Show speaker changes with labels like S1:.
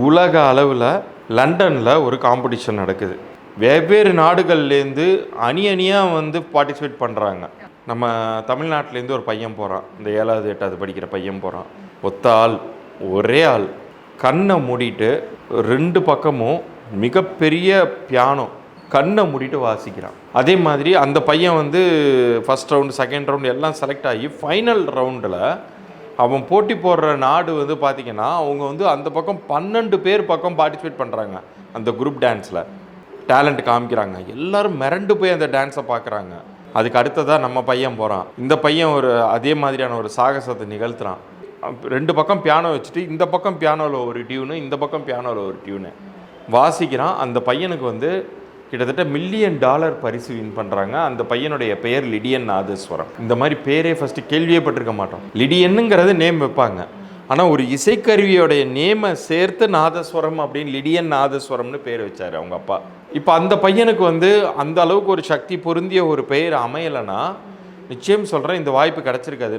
S1: உலக அளவில் லண்டனில் ஒரு காம்படிஷன் நடக்குது. வெவ்வேறு நாடுகள்லேருந்து அணியாக வந்து பார்ட்டிசிபேட் பண்ணுறாங்க. நம்ம தமிழ்நாட்டிலேருந்து ஒரு பையன் போகிறான், இந்த 7வது 8வது படிக்கிற பையன் போகிறான். ஒத்த ஆள், ஒரே ஆள், கண்ணை மூடிட்டு 2 பக்கமும் மிகப்பெரிய பியானோ கண்ணை மூடிட்டு வாசிக்கிறான். அதே மாதிரி அந்த பையன் வந்து ஃபஸ்ட் ரவுண்டு, செகண்ட் ரவுண்டு எல்லாம் செலக்ட் ஆகி ஃபைனல் ரவுண்டில் அவன் போட்டி போடுற நாடு வந்து பார்த்திங்கன்னா, அவங்க வந்து அந்த பக்கம் 12 பேர் பக்கம் பார்ட்டிசிபேட் பண்ணுறாங்க. அந்த குரூப் டான்ஸில் டேலண்ட் காமிக்கிறாங்க. எல்லோரும் மிரண்டு போய் அந்த டான்ஸை பார்க்குறாங்க. அதுக்கு அடுத்ததாக நம்ம பையன் போகிறான். இந்த பையன் ஒரு அதே மாதிரியான ஒரு சாகசத்தை நிகழ்த்துறான். 2 பக்கம் பியானோ வச்சுட்டு இந்த பக்கம் பியானோவில் ஒரு டியூனு, இந்த பக்கம் பியானோவில் ஒரு டியூனு வாசிக்கிறான். அந்த பையனுக்கு வந்து கிட்டத்தட்ட $1 மில்லியன் பரிசு வின் பண்ணுறாங்க. அந்த பையனுடைய பெயர் லிடியன் நாதஸ்வரம். இந்த மாதிரி பேரே ஃபஸ்ட்டு கேள்வியே பட்டிருக்க மாட்டோம். லிடியனுங்கிறது நேம் வைப்பாங்க, ஆனால் ஒரு இசைக்கருவியோடைய நேமை சேர்த்து நாதஸ்வரம் அப்படின்னு லிடியன் நாதஸ்வரம்னு பேர் வச்சார் அவங்க அப்பா. இப்போ அந்த பையனுக்கு வந்து அந்த அளவுக்கு ஒரு சக்தி பொருந்திய ஒரு பெயர் அமையலைன்னா நிச்சயம் சொல்கிறேன், இந்த வாய்ப்பு கிடச்சிருக்காது.